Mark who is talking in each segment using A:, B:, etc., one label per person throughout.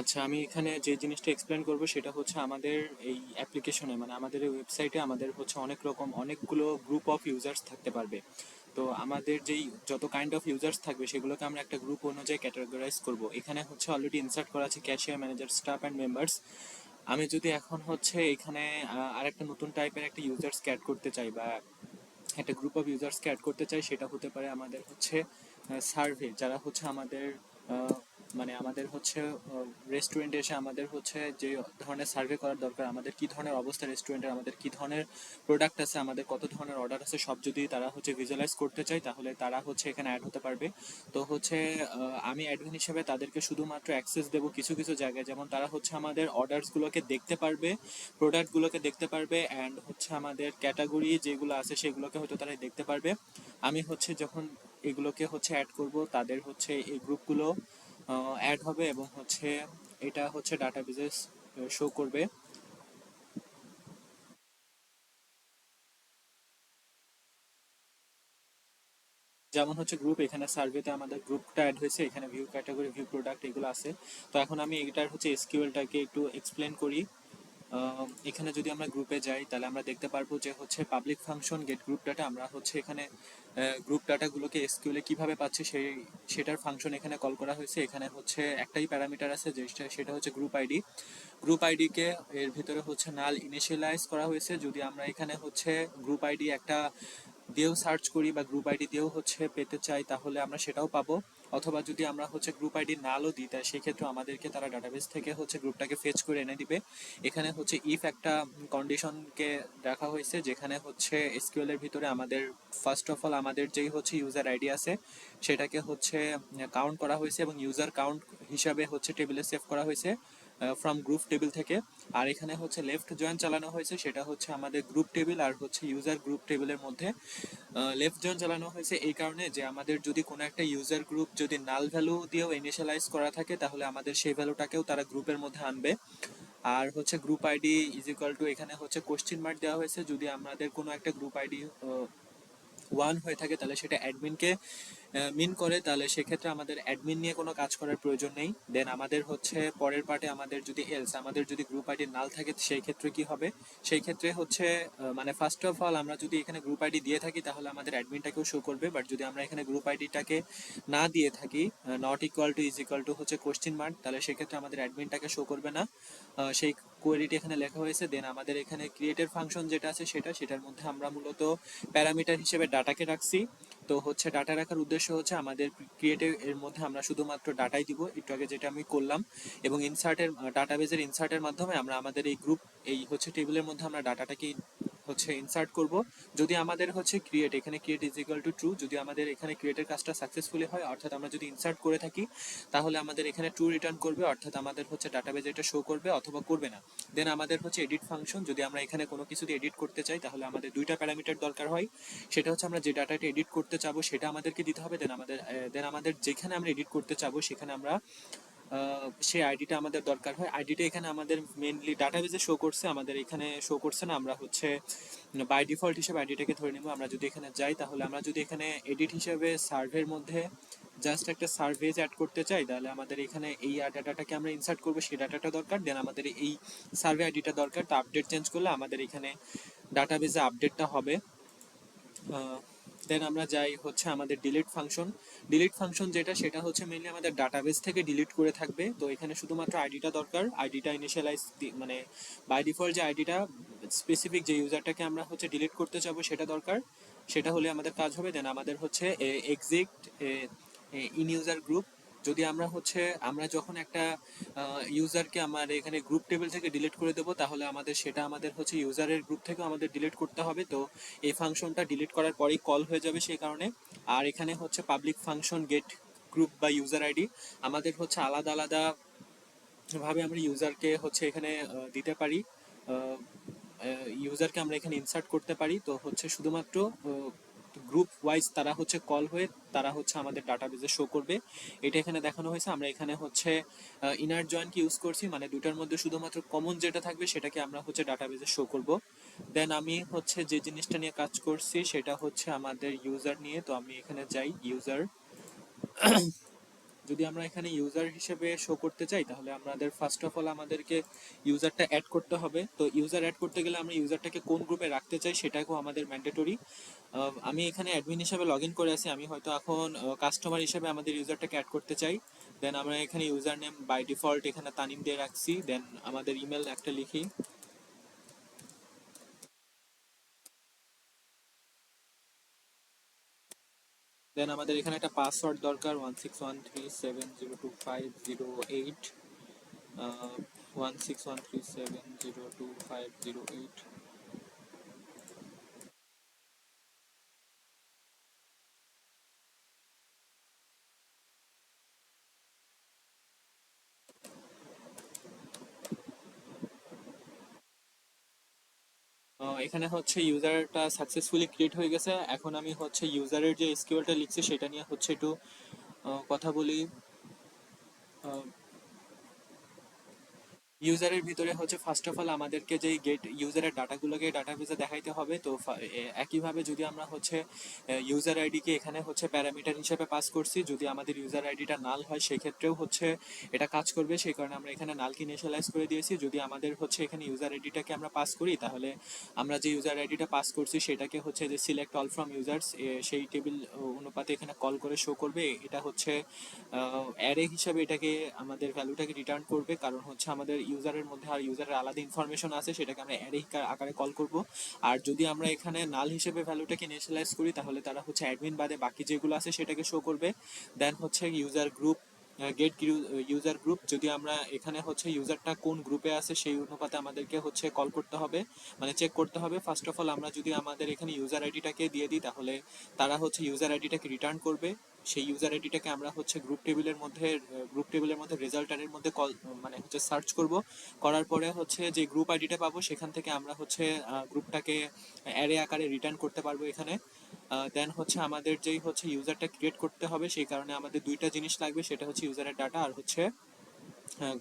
A: আচ্ছা, আমি এখানে যে জিনিসটা এক্সপ্লেন করব সেটা হচ্ছে আমাদের এই অ্যাপ্লিকেশনে, মানে আমাদের এই ওয়েবসাইটে আমাদের হচ্ছে অনেকগুলো গ্রুপ অফ ইউজার্স থাকতে পারবে। তো আমাদের যেই যত কাইন্ড অফ ইউজার্স থাকবে সেগুলোকে আমরা একটা গ্রুপ অনুযায়ী ক্যাটাগরাইজ করব। এখানে হচ্ছে অলরেডি ইনসার্ট করা আছে cashier, manager, staff and members. আমি যদি এখন হচ্ছে এখানে আরেকটা নতুন টাইপের একটা ইউজার্সকে অ্যাড করতে চাই, বা একটা গ্রুপ অফ ইউজার্সকে অ্যাড করতে চাই, সেটা হতে পারে আমাদের হচ্ছে সার্ভে, যারা হচ্ছে আমাদের আহ, মানে আমাদের হচ্ছে রেস্টুরেন্টে এসে আমাদের হচ্ছে যে ধরনের সার্ভে করার দরকার, আমাদের কি ধরনের অবস্থা রেস্টুরেন্টের, আমাদের কি ধরনের প্রোডাক্ট আছে, আমাদের কত ধরনের অর্ডার আছে, সব যদি তারা হচ্ছে ভিজুয়ালাইজ করতে চায় তাহলে তারা হচ্ছে এখানে অ্যাড হতে পারবে। তো হচ্ছে আমি অ্যাডমিন হিসেবে তাদেরকে শুধুমাত্র অ্যাক্সেস দেবো কিছু কিছু জায়গায়, যেমন তারা হচ্ছে আমাদের অর্ডারসগুলোকে দেখতে পারবে, প্রোডাক্টগুলোকে দেখতে পারবে, অ্যান্ড হচ্ছে আমাদের ক্যাটাগরি যেগুলো আছে সেগুলোকে হয়তো তারা দেখতে পারবে। আমি হচ্ছে যখন এগুলোকে হচ্ছে অ্যাড করব, তাদের হচ্ছে এই গ্রুপগুলো অ্যাড হবে এবং হচ্ছে এটা হচ্ছে ডাটাবেজে শো করবে। যেমন হচ্ছে গ্রুপ, এখানে সার্ভেতে আমাদের গ্রুপটা অ্যাড হয়েছে, এখানে ভিউ ক্যাটাগরি, ভিউ প্রোডাক্ট এগুলো আছে। তো এখন আমি এটার হচ্ছে এসকিউএলটাকে একটু এক্সপ্লেন করি। এখানে যদি আমরা গ্রুপে যাই তাহলে আমরা দেখতে পারবো যে হচ্ছে public function gate group data, আমরা হচ্ছে এখানে গ্রুপ ডাটাগুলোকে এসকিউএল এ কিভাবে পাচ্ছি সেটার ফাংশন এখানে কল করা হয়েছে। এখানে হচ্ছে একটাই প্যারামিটার আছে, যেটা সেটা হচ্ছে group ID. Group ID K এর ভিতরে হচ্ছে নাল ইনিশিয়ালাইজ করা হয়েছে। যদি আমরা এখানে হচ্ছে গ্রুপ আইডি একটা দিয়েও সার্চ করি বা গ্রুপ আইডি দিয়েও হচ্ছে পেতে চাই তাহলে আমরা সেটাও পাবো। অথবা যদি আমরা হচ্ছে গ্রুপ আইডি নালও দিই তাই সেক্ষেত্রে আমাদেরকে তারা ডাটাবেস থেকে হচ্ছে গ্রুপটাকে ফেচ করে এনে দিবে। এখানে হচ্ছে ইফ একটা কন্ডিশনকে রাখা হয়েছে, যেখানে হচ্ছে এসকিউএল এর ভিতরে আমাদের ফার্স্ট অফ অল আমাদের যেই হচ্ছে ইউজার আইডি আছে সেটাকে হচ্ছে কাউন্ট করা হয়েছে এবং ইউজার কাউন্ট হিসাবে হচ্ছে টেবিলে সেভ করা হয়েছে ফ্রম গ্রুপ টেবিল থেকে। আর এখানে হচ্ছে লেফট জয়েন চালানো হয়েছে, সেটা হচ্ছে আমাদের গ্রুপ টেবিল আর হচ্ছে ইউজার গ্রুপ টেবিলের মধ্যে। লেফট জয়েন চালানো হয়েছে এই কারণে যে আমাদের যদি কোনো একটা ইউজার গ্রুপ যদি নাল ভ্যালু দিয়েও ইনিশিয়ালাইজ করা থাকে তাহলে আমাদের সেই ভ্যালুটাকেও তারা গ্রুপের মধ্যে আনবে। আর হচ্ছে group ID is equal to, এখানে হচ্ছে কোশ্চেন মার্ক দেওয়া হয়েছে, যদি আমাদের কোনো একটা গ্রুপ আইডি ওয়ান হয়ে থাকে তাহলে সেটা অ্যাডমিনকে মিন করে, তাহলে সেক্ষেত্রে আমাদের অ্যাডমিন নিয়ে কোনো কাজ করার প্রয়োজন নেই। দেন আমাদের হচ্ছে পরের পার্টে আমাদের যদি এলস, আমাদের যদি গ্রুপ আইডি নাল থাকে সেই ক্ষেত্রে কি হবে, সেই ক্ষেত্রে হচ্ছে মানে ফার্স্ট অফ অল আমরা যদি এখানে গ্রুপ আইডি দিয়ে থাকি তাহলে আমাদের অ্যাডমিনটাকেও শো করবে, বাট যদি আমরা এখানে গ্রুপ আইডিটাকে না দিয়ে থাকি, not equal to is equal to হচ্ছে কোশ্চেন মার্ক, তাহলে সেক্ষেত্রে আমাদের অ্যাডমিনটাকে শো করবে না। সেই কোয়েরিটি এখানে লেখা হয়েছে। দেন আমাদের এখানে ক্রিয়েটের ফাংশন যেটা আছে সেটার মধ্যে আমরা মূলত প্যারামিটার হিসেবে ডাটাকে রাখছি। তো হচ্ছে ডাটা রাখার উদ্দেশ্য হচ্ছে আমাদের ক্রিয়েটিভ এর মধ্যে আমরা শুধুমাত্র ডাটাই দিব, একটু আগে যেটা আমি করলাম, এবং ইনসার্টের ডাটাবেজের ইনসার্টের মাধ্যমে আমরা আমাদের এই গ্রুপ এই হচ্ছে টেবিলের মধ্যে আমরা ডাটাটাকে হচ্ছে ইনসার্ট করব। যদি আমাদের হচ্ছে ক্রিয়েট, এখানে create is equal to true, যদি আমাদের এখানে ক্রিয়েটের কাজটা সাকসেসফুলি হয় অর্থাৎ আমরা যদি ইনসার্ট করে থাকি তাহলে আমাদের এখানে ট্রু রিটার্ন করবে, অর্থাৎ আমাদের হচ্ছে ডাটাবেজ এটা শো করবে অথবা করবে না। দেন আমাদের হচ্ছে এডিট ফাংশন, যদি আমরা এখানে কোনো কিছু দিয়ে এডিট করতে চাই তাহলে আমাদের দুইটা প্যারামিটার দরকার হয়। সেটা হচ্ছে আমরা যে ডাটাটা এডিট করতে চাবো সেটা আমাদেরকে দিতে হবে, দেন আমাদের যেখানে আমরা এডিট করতে চাবো সেখানে আমরা সেই আইডিটা আমাদের দরকার হয়। আইডিটা এখানে আমাদের মেইনলি ডাটাবেজে শো করছে, আমাদের এখানে শো করছে না। আমরা হচ্ছে বাই ডিফল্ট হিসেবে আইডিটাকে ধরে নেব। আমরা যদি এখানে যাই তাহলে আমরা যদি এখানে এডিট হিসেবে সার্ভের মধ্যে জাস্ট একটা সার্ভেজ অ্যাড করতে চাই তাহলে আমাদের এখানে এই ডাটাটাকে আমরা ইনসার্ট করবো, সেই ডাটাটা দরকার। দেন আমাদের এই সার্ভে আইডিটা দরকার, তো আপডেট চেঞ্জ করলে আমাদের এখানে ডাটাবেজে আপডেটটা হবে। দেন আমরা যাই হচ্ছে আমাদের ডিলিট ফাংশন। ডিলিট ফাংশন যেটা সেটা হচ্ছে মেইনলি আমাদের ডাটাবেস থেকে ডিলিট করে থাকবে। তো এখানে শুধুমাত্র আইডিটা দরকার, আইডিটা ইনিশিয়ালাইজ মানে বাই ডিফল্ট যে আইডিটা স্পেসিফিক যে ইউজারটাকে আমরা হচ্ছে ডিলিট করতে চাবো সেটা দরকার, সেটা হলে আমাদের কাজ হবে। দেন আমাদের হচ্ছে এক্সিট ইন ইউজার গ্রুপ, যদি আমরা হচ্ছে আমরা যখন একটা ইউজারকে আমার এখানে গ্রুপ টেবিল থেকে ডিলিট করে দেবো তাহলে আমাদের সেটা আমাদের হচ্ছে ইউজারের গ্রুপ থেকে আমাদের ডিলিট করতে হবে। তো এই ফাংশনটা ডিলিট করার পরেই কল হয়ে যাবে সেই কারণে। আর এখানে হচ্ছে পাবলিক ফাংশন গেট গ্রুপ বা ইউজার আইডি, আমাদের হচ্ছে আলাদা আলাদা ভাবে আমরা ইউজারকে হচ্ছে এখানে দিতে পারি, ইউজারকে আমরা এখানে ইনসার্ট করতে পারি। তো হচ্ছে শুধুমাত্র গ্রুপ ওয়াইজ তারা হচ্ছে কল হয়ে তারা হচ্ছে আমাদের ডাটাবেজে শো করবে, এটা এখানে দেখানো হয়েছে। আমরা এখানে হচ্ছে ইনার জয়েনকে ইউজ করছি, মানে দুটার মধ্যে শুধুমাত্র কমন যেটা থাকবে সেটাকে আমরা হচ্ছে ডাটাবেজে শো করব। দেন আমি হচ্ছে যে জিনিসটা নিয়ে কাজ করছি সেটা হচ্ছে আমাদের ইউজার নিয়ে। তো আমি এখানে যাই ইউজার, যদি আমরা এখানে ইউজার হিসেবে শো করতে চাই তাহলে আমাদের ফার্স্ট অফ অল আমাদেরকে ইউজারটা অ্যাড করতে হবে। তো ইউজার অ্যাড করতে গেলে আমরা ইউজারটাকে কোন গ্রুপে রাখতে চাই সেটাকেও আমাদের ম্যান্ডেটরি। আমি এখানে অ্যাডমিন হিসেবে লগ ইন করে আছি, আমি হয়তো এখন কাস্টমার হিসেবে আমাদের ইউজারটাকে অ্যাড করতে চাই। দেন আমরা এখানে ইউজার নেম বাই ডিফল্ট এখানে তানিম দিয়ে রাখছি, দেন আমাদের ইমেল একটা লিখি। দেন আমাদের এখানে একটা পাসওয়ার্ড দরকার, 16137025008, 16137025008। এখানে হচ্ছে ইউজারটা সাকসেসফুলি ক্রিয়েট হয়ে গেছে। এখন আমি হচ্ছে ইউজারের যে এসকিউএলটা লিখছি সেটা নিয়ে হচ্ছে একটু কথা বলি। ইউজারের ভিতরে হচ্ছে ফার্স্ট অফ অল আমাদেরকে যে গেট ইউজারের ডাটাগুলোকে ডাটাবেসে দেখাইতে হবে। তো একইভাবে যদি আমরা হচ্ছে ইউজার আইডিকে এখানে হচ্ছে প্যারামিটার হিসেবে পাস করছি, যদি আমাদের ইউজার আইডিটা নাল হয় সেক্ষেত্রেও হচ্ছে এটা কাজ করবে, সেই কারণে আমরা এখানে নালকে ইনিশিয়ালাইজ করে দিয়েছি। যদি আমাদের হচ্ছে এখানে ইউজার আইডিটাকে আমরা পাস করি তাহলে আমরা যে ইউজার আইডিটা পাস করছি সেটাকে হচ্ছে যে সিলেক্ট অল ফ্রম ইউজার্স সেই টেবিল অনুপাতে এখানে কল করে শো করবে। এটা হচ্ছে অ্যারে হিসাবে এটাকে আমাদের ভ্যালুটাকে রিটার্ন করবে, কারণ হচ্ছে আমাদের ইউজারের মধ্যে আর ইউজারের আলাদা ইনফরমেশন আছে, সেটাকে আমরা অ্যারে আকারে কল করব। আর যদি আমরা এখানে নাল হিসেবে ভ্যালুটাকে ইনিশিয়ালাইজ করি তাহলে তারা হচ্ছে অ্যাডমিন বাদে বাকি যেগুলো আছে সেটাকে শো করবে। দেন হচ্ছে user group, get user group, যদি আমরা এখানে হচ্ছে ইউজারটা কোন গ্রুপে আছে সেই অনুপাতে আমাদেরকে হচ্ছে কল করতে হবে, মানে চেক করতে হবে। ফার্স্ট অফ অল আমরা যদি আমাদের এখানে ইউজার আইডিটাকে দিয়ে দিই তাহলে তারা হচ্ছে ইউজার আইডিটাকে রিটার্ন করবে। সেই ইউজার আইডিটাকে আমরা হচ্ছে গ্রুপ টেবিলের মধ্যে রেজাল্টারের মধ্যে কল মানে হচ্ছে সার্চ করব। করার পরে হচ্ছে যে গ্রুপ আইডিটা পাবো সেখান থেকে আমরা হচ্ছে গ্রুপটাকে অ্যারে আকারে রিটার্ন করতে পারবো এখানে। দেন হচ্ছে আমাদের যেই হচ্ছে ইউজারটা ক্রিয়েট করতে হবে সেই কারণে আমাদের দুইটা জিনিস লাগবে, সেটা হচ্ছে ইউজারের ডাটা আর হচ্ছে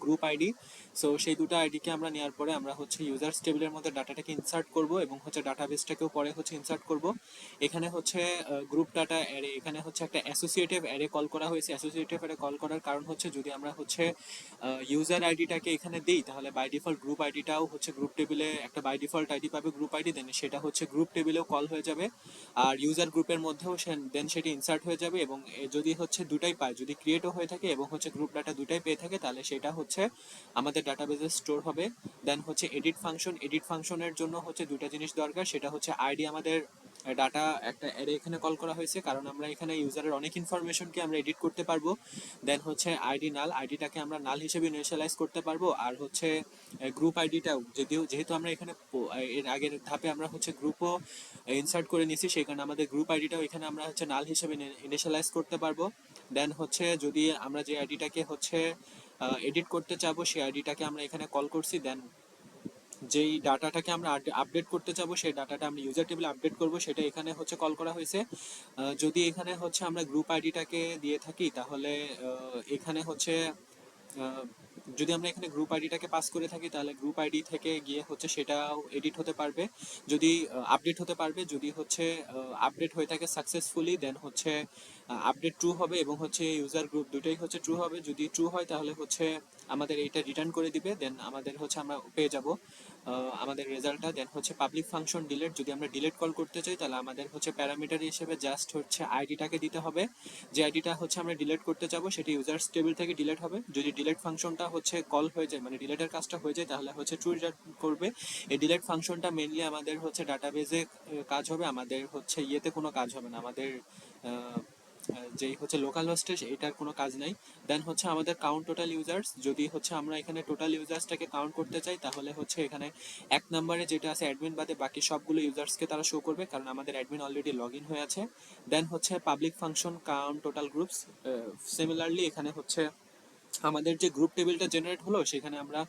A: গ্রুপ আইডি। সো সেই দুটো আইডিকে আমরা নেওয়ার পরে আমরা হচ্ছে ইউজার্স টেবিলের মধ্যে ডাটাটাকে ইনসার্ট করব এবং হচ্ছে ডাটাবেসটাকেও পরে হচ্ছে ইনসার্ট করব। এখানে হচ্ছে গ্রুপ ডাটা অ্যারে, এখানে হচ্ছে একটা অ্যাসোসিয়েটিভ অ্যারে কল করা হয়েছে। অ্যাসোসিয়েটিভ অ্যারে কল করার কারণ হচ্ছে যদি আমরা হচ্ছে ইউজার আইডিটাকে এখানে দিই তাহলে বাই ডিফল্ট গ্রুপ আইডিটাও হচ্ছে গ্রুপ টেবিলে একটা বাই ডিফল্ট আইডি পাবে গ্রুপ আইডি, দেন সেটা হচ্ছে গ্রুপ টেবিলেও কল হয়ে যাবে আর ইউজার গ্রুপের মধ্যেও দেন সেটি ইনসার্ট হয়ে যাবে। এবং যদি হচ্ছে দুটাই পায়, যদি ক্রিয়েটও হয়ে থাকে এবং হচ্ছে গ্রুপ ডাটা দুটাই পেয়ে থাকে তাহলে সেটা হচ্ছে আমাদের ডাটাবেসে স্টোর হবে। দেন হচ্ছে এডিট ফাংশনের জন্য হচ্ছে দুটা জিনিস দরকার, সেটা হচ্ছে আইডি, আমাদের ডাটা একটা অ্যারে এখানে কল করা হয়েছে কারণ আমরা এখানে ইউজারের অনেক ইনফরমেশনকে আমরা এডিট করতে পারবো। দেন হচ্ছে আইডি নাল, আইডিটাকে আমরা নাল হিসেবে ইনিশিয়ালাইজ করতে পারবো। আর হচ্ছে গ্রুপ আইডিটাও যেহেতু আমরা এখানে এর আগের ধাপে আমরা হচ্ছে গ্রুপও ইনসার্ট করে নিছি সেই কারণে আমাদের গ্রুপ আইডিটাও এখানে আমরা হচ্ছে নাল হিসেবে ইনিশিয়ালাইজ করতে পারবো। দেন হচ্ছে যদি আমরা যে আইডিটাকে হচ্ছে এডিট করতে চাবো সেই আইডিটাকে আমরা এখানে কল করছি। দেন যেই ডাটাটাকে আমরা আপডেট করতে চাবো সেই ডাটাটা আমরা ইউজার টেবিলে আপডেট করব, সেটা এখানে হচ্ছে কল করা হয়েছে। যদি এখানে হচ্ছে আমরা গ্রুপ আইডিটাকে দিয়ে থাকি তাহলে এখানে হচ্ছে আহ, যদি আমরা এখানে গ্রুপ আইডিটাকে পাস করে থাকি তাহলে গ্রুপ আইডি থেকে গিয়ে হচ্ছে সেটাও এডিট হতে পারবে, যদি আপডেট হতে পারবে। যদি হচ্ছে আপডেট হয়ে থাকে সাকসেসফুলি দেন হচ্ছে আপডেট ট্রু হবে এবং হচ্ছে ইউজার গ্রুপ দুটোই হচ্ছে ট্রু হবে। যদি ট্রু হয় তাহলে হচ্ছে আমাদের এইটা রিটার্ন করে দিবে, দেন আমাদের হচ্ছে আমরা পেয়ে যাব আমাদের রেজাল্টটা। দেন হচ্ছে পাবলিক ফাংশন ডিলিট, যদি আমরা ডিলিট কল করতে চাই তাহলে আমাদের হচ্ছে প্যারামিটার হিসেবে জাস্ট হচ্ছে আইডিটাকে দিতে হবে। যে আইডিটা হচ্ছে আমরা ডিলিট করতে চাবো সেটি ইউজার্স টেবিল থেকে ডিলিট হবে। যদি ডিলিট ফাংশনটা হচ্ছে কল হয়ে যায় মানে ডিলিটের কাজটা হয়ে যায় তাহলে হচ্ছে ট্রু রিটার্ন করবে। এই ডিলিট ফাংশনটা মেইনলি আমাদের হচ্ছে ডাটাবেজে কাজ হবে, আমাদের হচ্ছে ইয়েতে কোনো কাজ হবে না, আমাদের যেই হচ্ছে লোকাল হোস্টে এটার কোনো কাজ নাই। দেন হচ্ছে আমাদের কাউন্ট টোটাল ইউজার্স, যদি হচ্ছে আমরা এখানে টোটাল ইউজার্সটাকে কাউন্ট করতে চাই তাহলে হচ্ছে এখানে এক নম্বরে যেটা আছে অ্যাডমিন বাদে বাকি সবগুলো ইউজার্সকে তারা শো করবে কারণ আমাদের অ্যাডমিন অলরেডি লগ ইন হয়ে আছে। দেন হচ্ছে public function count total groups, similarly এখানে হচ্ছে আমাদের যে গ্রুপ টেবিলটা জেনারেট হলো সেখানে আমরা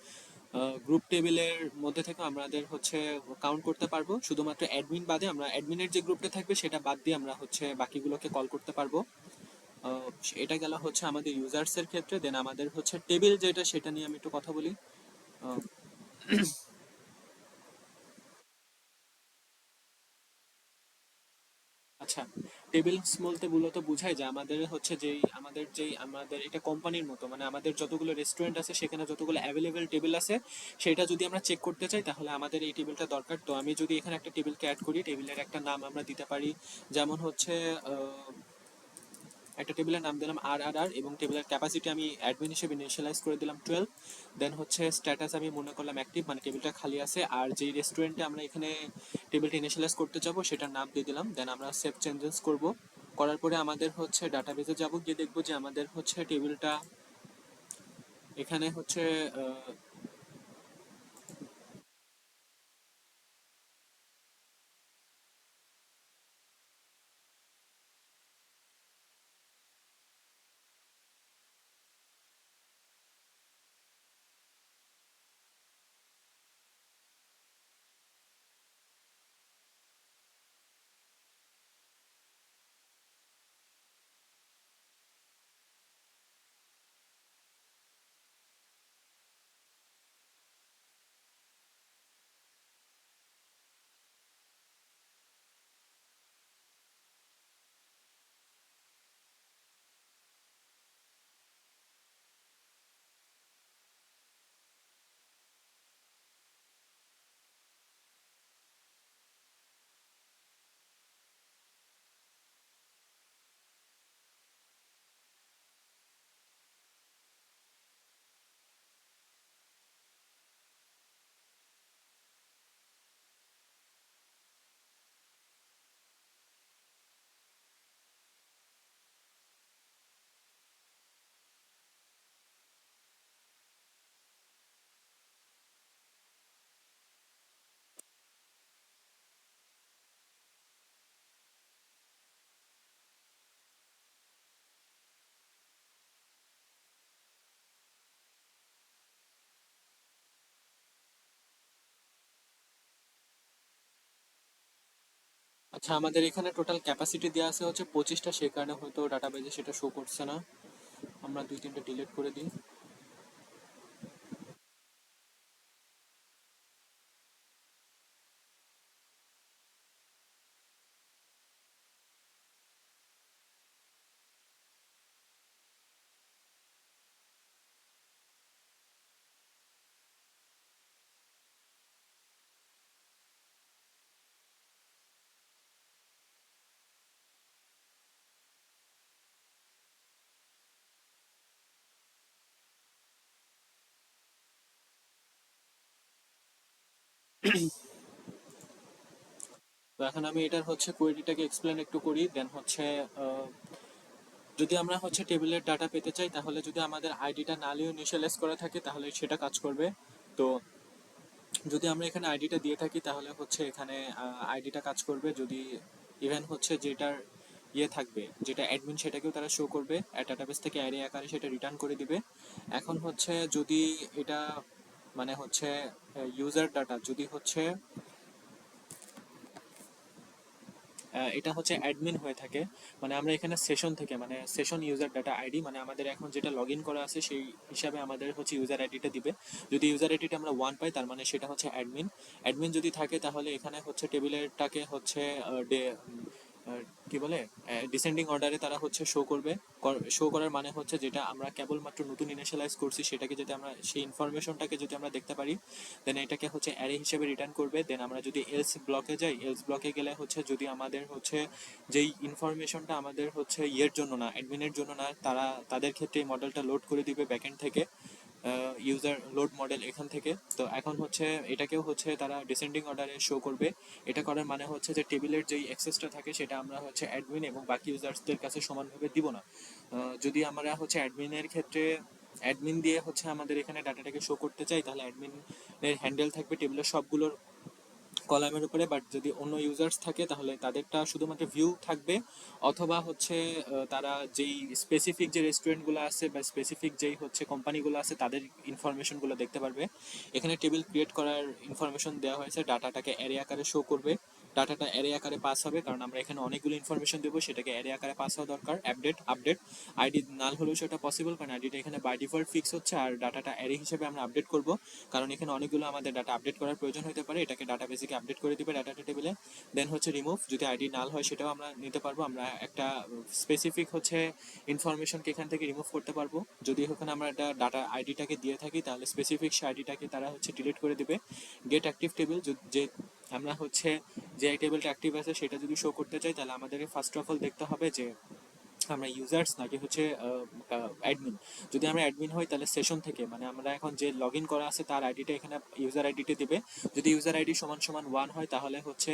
A: গ্রুপ টেবিলের মধ্যে থেকে আমাদের হচ্ছে কাউন্ট করতে পারবো, শুধুমাত্র অ্যাডমিন বাদে আমরা অ্যাডমিনের যে গ্রুপটা থাকবে সেটা বাদ দিয়ে আমরা হচ্ছে বাকিগুলোকে কল করতে পারবো। আহ, এটা গেল হচ্ছে আমাদের ইউজার্স এর ক্ষেত্রে। দেন আমাদের হচ্ছে টেবিল যেটা সেটা নিয়ে আমি একটু কথা বলি। আহ, আচ্ছা, টেবিলস বলতে মূলত বোঝায় যে আমাদের হচ্ছে আমাদের এটা কোম্পানির মতো, মানে আমাদের যতগুলো রেস্টুরেন্ট আছে সেখানে যতগুলো অ্যাভেলেবেল টেবিল আছে সেটা যদি আমরা চেক করতে চাই তাহলে আমাদের এই টেবিলটা দরকার। তো আমি যদি এখানে একটা টেবিলকে অ্যাড করি, টেবিলের একটা নাম আমরা দিতে পারি, যেমন হচ্ছে একটা টেবিলের নাম দিলাম আর এবং টেবিলের ক্যাপাসিটি আমি অ্যাডমিন হিসেবে ইনিশিয়ালাইজ করে দিলাম 12। দেন হচ্ছে স্ট্যাটাস আমি মনে করলাম অ্যাক্টিভ, মানে টেবিলটা খালি আছে। আর যেই রেস্টুরেন্টে আমরা এখানে টেবিলটা ইনিশিয়ালাইজ করতে যাবো সেটার নাম দিয়ে দিলাম। দেন আমরা সেভ চেঞ্জেস করব। করার পরে আমাদের হচ্ছে ডাটাবেসে যাব, গিয়ে দেখবো যে আমাদের হচ্ছে টেবিলটা এখানে হচ্ছে আচ্ছা, আমাদের এখানে টোটাল ক্যাপাসিটি দেওয়া আছে হচ্ছে 25টা, সে কারণে হয়তো ডাটাবেজে সেটা শো করছে না। আমরা দুই তিনটা ডিলিট করে দিই। তো এখন আমি এটার হচ্ছে কোয়েরিটাকে এক্সপ্লেন একটু করি। দেন হচ্ছে আহ, যদি আমরা হচ্ছে টেবিলের ডাটা পেতে চাই তাহলে যদি আমাদের আইডিটা নালিও ইনিশিয়ালাইজ করা থাকে তাহলে সেটা কাজ করবে। তো যদি আমরা এখানে আইডিটা দিয়ে থাকি তাহলে হচ্ছে এখানে আইডিটা কাজ করবে। যদি ইভেন হচ্ছে যেটার ইয়ে থাকবে, যেটা অ্যাডমিন, সেটাকেও তারা শো করবে, ডাটাবেস থেকে অ্যারে আকারে সেটা রিটার্ন করে দিবে। এখন হচ্ছে যদি এটা মানে হচ্ছে ইউজার ডাটা যদি হচ্ছে এটা হচ্ছে অ্যাডমিন হয়ে থাকে, মানে আমরা এখানে সেশন থেকে, মানে সেশন ইউজার ডাটা আইডি, মানে আমাদের এখন যেটা লগ ইন করা আছে সেই হিসাবে আমাদের হচ্ছে ইউজার আইডিটা দিবে। যদি ইউজার আইডিটা আমরা 1 পাই তার মানে সেটা হচ্ছে অ্যাডমিন। অ্যাডমিন যদি থাকে তাহলে এখানে হচ্ছে টেবিলেরটাকে হচ্ছে কি বলে ডিসেন্ডিং অর্ডারে তারা হচ্ছে শো করবে। শো করার মানে হচ্ছে যেটা আমরা কেবলমাত্র নতুন ইনিশিয়ালাইজ করছি সেটাকে যদি আমরা সেই ইনফরমেশনটাকে যদি আমরা দেখতে পারি দেন এটাকে হচ্ছে অ্যারে হিসেবে রিটার্ন করবে। দেন আমরা যদি এলস ব্লকে যাই, এলস ব্লকে গেলে হচ্ছে যদি আমাদের হচ্ছে যেই ইনফরমেশনটা আমাদের হচ্ছে ইয়ের জন্য না, অ্যাডমিনের জন্য না, তাদের ক্ষেত্রে এই মডেলটা লোড করে দিবে ব্যাকএন্ড থেকে, ইউজার লোড মডেল এখান থেকে। তো এখন হচ্ছে এটাকেও হচ্ছে তারা ডিসেন্ডিং অর্ডারে শো করবে। এটা করার মানে হচ্ছে যে টেবিলের যেই অ্যাক্সেসটা থাকে সেটা আমরা হচ্ছে অ্যাডমিন এবং বাকি ইউজার্সদের কাছে সমানভাবে দিব না। যদি আমরা হচ্ছে অ্যাডমিনের ক্ষেত্রে অ্যাডমিন দিয়ে হচ্ছে আমাদের এখানে ডাটাটাকে শো করতে চাই তাহলে অ্যাডমিনের হ্যান্ডেল থাকবে টেবিলের সবগুলোর কলামের উপরে, বাট যদি অন্য ইউজার্স থাকে তাহলে তাদেরটা শুধুমাত্র ভিউ থাকবে। অথবা হচ্ছে তারা যেই স্পেসিফিক যে রেস্টুরেন্টগুলো আছে বা স্পেসিফিক যেই হচ্ছে কোম্পানিগুলো আছে তাদের ইনফরমেশনগুলো দেখতে পারবে। এখানে টেবিল ক্রিয়েট করার ইনফরমেশন দেওয়া হয়েছে, ডাটাটাকে অ্যারে আকারে শো করবে। ডাটাটা অ্যারে আকারে পাস হবে, কারণ আমরা এখানে অনেকগুলো ইনফরমেশন দেবো, সেটাকে অ্যারে আকারে পাস হওয়া দরকার। আপডেট আইডি নাল হলেও সেটা পসিবল, কারণ আইডিটা এখানে বাই ডিফল্ট ফিক্স হচ্ছে, আর ডাটাটা অ্যারে হিসেবে আমরা আপডেট করব, কারণ এখানে অনেকগুলো আমাদের ডাটা আপডেট করার প্রয়োজন হতে পারে। এটাকে ডাটা বেসিকে আপডেট করে দিবে ডাটা টেবিলে। দেন হচ্ছে রিমুভ, যদি আইডি নাল হয় সেটাও আমরা নিতে পারবো, আমরা একটা স্পেসিফিক হচ্ছে ইনফরমেশনকে এখান থেকে রিমুভ করতে পারবো। যদি ওখানে আমরা একটা ডাটা আইডিটাকে দিয়ে থাকি তাহলে স্পেসিফিক সে আইডিটাকে তারা হচ্ছে ডিলিট করে দিবে। গেট অ্যাক্টিভ টেবিল, যে আমরা হচ্ছে যে টেবিলটা অ্যাক্টিভ আছে সেটা যদি শো করতে চাই তাহলে আমাদেরকে ফার্স্ট অফ অল দেখতে হবে যে আমরা ইউজার্স নাকি হচ্ছে অ্যাডমিন। যদি আমরা অ্যাডমিন হই তাহলে সেশন থেকে, মানে আমরা এখন যে লগ ইন করা আছে তার আইডিটা এখানে ইউজার আইডিটা দিবে। যদি ইউজার আইডি সমান সমান 1 হয় তাহলে হচ্ছে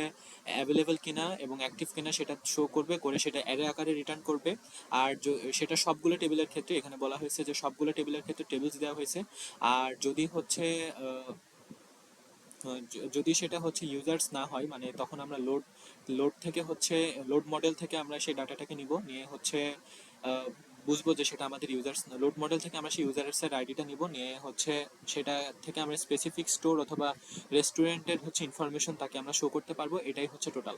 A: অ্যাভেলেবল কিনা এবং অ্যাক্টিভ কিনা সেটা শো করবে, করে সেটা অ্যারে আকারে রিটার্ন করবে। আর সেটা সবগুলো টেবিলের ক্ষেত্রে, এখানে বলা হয়েছে যে সবগুলো টেবিলের ক্ষেত্রে টেবিলস দেওয়া হয়েছে। আর যদি হচ্ছে যদি সেটা হচ্ছে ইউজার্স না হয়, মানে তখন আমরা লোড থেকে হচ্ছে লোড মডেল থেকে আমরা সেই ডাটাটাকে নিব, নিয়ে হচ্ছে আহ, বুঝবো যে সেটা আমাদের ইউজার্স। লোড মডেল থেকে আমরা সেই ইউজার্সের আইডিটা নিব, নিয়ে হচ্ছে সেটা থেকে আমরা স্পেসিফিক স্টোর অথবা রেস্টুরেন্টের হচ্ছে ইনফরমেশন তাকে আমরা শো করতে পারবো। এটাই হচ্ছে টোটাল।